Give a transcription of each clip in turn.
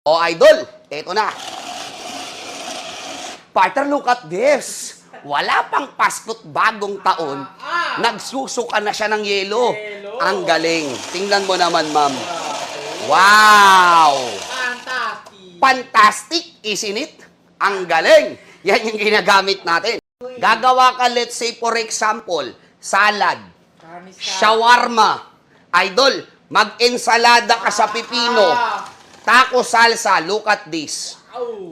O idol, eto na. Partner, look at this. Wala pang Pasko't bagong taon, nagsusuka na siya ng yelo. Ang galing. Tingnan mo naman, ma'am. Wow! Fantastic, isn't it? Ang galing. Yan yung ginagamit natin. Gagawa ka, let's say, for example, salad, shawarma. Idol, mag-ensalada ka sa pipino. Taco salsa, look at this.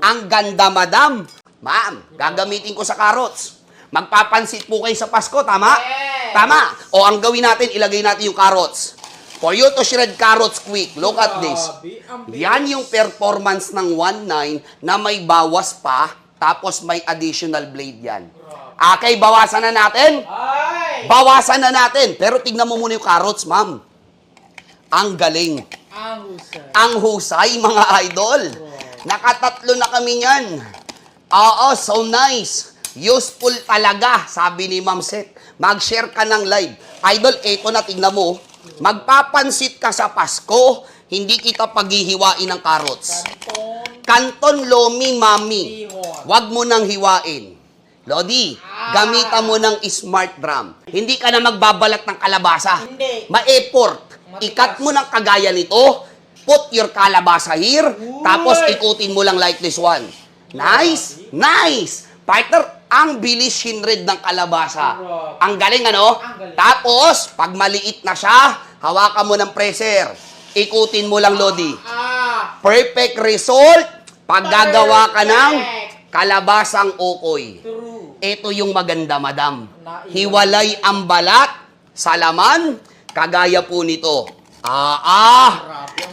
Ang ganda, madam. Ma'am, gagamitin ko sa carrots. Magpapansit po kayo sa Pasko, tama? Yes. Tama. O ang gawin natin, ilagay natin yung carrots. For you to shred carrots quick, look at this. Yan yung performance ng 1.9 na may bawas pa, tapos may additional blade yan. Okay, bawasan na natin? Bawasan na natin. Pero tignan mo muna yung carrots, ma'am. Ang galing. Ang husay, mga idol. Nakatatlo na kami yan. Oo, so nice. Useful talaga, sabi ni Ma'am Seth. Mag-share ka ng live. Idol, eto na, tingnan mo. Magpapansit ka sa Pasko, hindi kita paghihiwain ng carrots. Kanton, lomi, mami. Huwag mo nang hiwain. Lodi, gamitan mo ng smart drum. Hindi ka na magbabalat ng kalabasa. Hindi. Ma-effort. Ikat mo ng kagaya nito. Put your kalabasa here. Tapos ikutin mo lang like this one. Nice! Nice! Partner, ang bilis shinred ng kalabasa. Ang galing, ano? Tapos, pag maliit na siya, hawakan mo ng pressure. Ikutin mo lang, Lodi. Perfect result pag gagawa ka ng kalabasang ukoy. Ito yung maganda, madam. Hiwalay ang balat sa laman, kagaya po nito.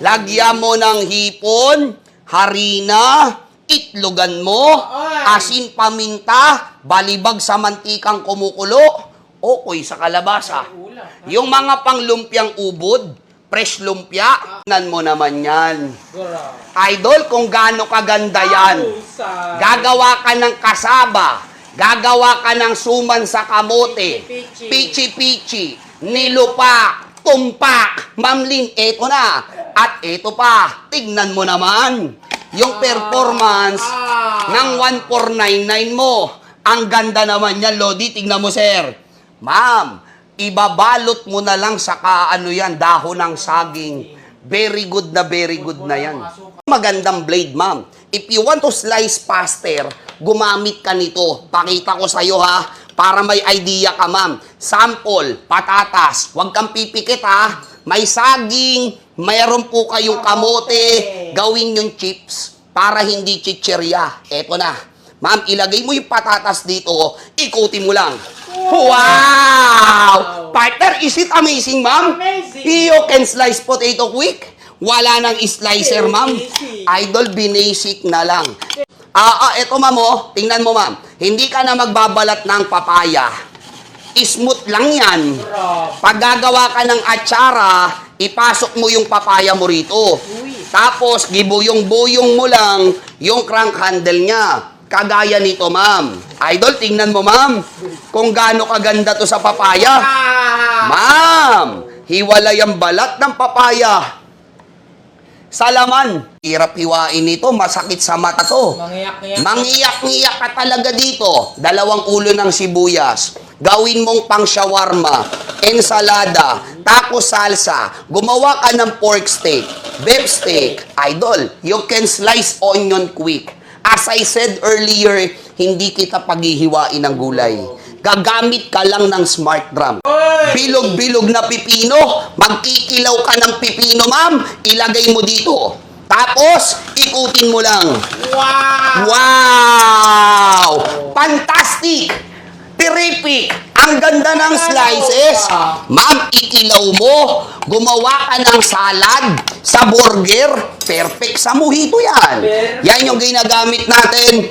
Lagyan mo ng hipon, harina, itlogan mo, asin paminta, balibag sa mantikang kumukulo, okoy sa kalabasa. Yung mga panglumpiang ubod, fresh lumpia, nan mo naman yan. Idol, kung gaano kaganda yan. Gagawa ka ng kasaba, gagawa ka ng suman sa kamote, pichi-pichi, nilupa, tumpak, mamlin, eto na. At eto pa, tignan mo naman. Yung performance ng 1499 mo. Ang ganda naman yan, Lodi. Tingnan mo, sir. Ma'am, ibabalot mo na lang sa yan, dahon ng saging. Very good na yan. Magandang blade, ma'am. If you want to slice faster, gumamit ka nito. Pakita ko sa'yo, ha, para may idea ka, ma'am. Sample, patatas. Huwag kang pipikit, ha. May saging, mayroon po kayong kamote, gawin yung chips para hindi chichirya. Eto na. Ma'am, ilagay mo yung patatas dito, ikutin mo lang. Wow! Partner, is it amazing, ma'am? Amazing! You can slice potato quick. Wala nang slicer, ma'am. Idol, binasic na lang. Eto, ma'am, oh. Tingnan mo, ma'am. Hindi ka na magbabalat ng papaya. Smooth lang yan. Pag gagawa ka ng atsara, ipasok mo yung papaya mo rito. Tapos, gibuyong-buyong mo lang yung crank handle niya. Kagaya nito, ma'am. Idol, tingnan mo, ma'am. Kung gaano kaganda to sa papaya. Ma'am, hiwalay ang balat ng papaya. Sa laman, hirap hiwain nito, masakit sa mata to. Mangiyak-ngiyak ka talaga dito. 2 ulo ng sibuyas. Gawin mong pang shawarma, ensalada, taco salsa, gumawa ka ng pork steak, beef steak. Idol, you can slice onion quick. As I said earlier, hindi kita paghihiwain ng gulay. Gagamit ka lang ng smart drum. Bilog-bilog na pipino, magkikilaw ka ng pipino, ma'am, ilagay mo dito. Tapos, ikutin mo lang. Wow! Fantastic! Terrific! Ang ganda ng slices. Ma'am, ikilaw mo. Gumawa ka ng salad sa burger. Perfect sa mojito yan. Yan yung ginagamit natin.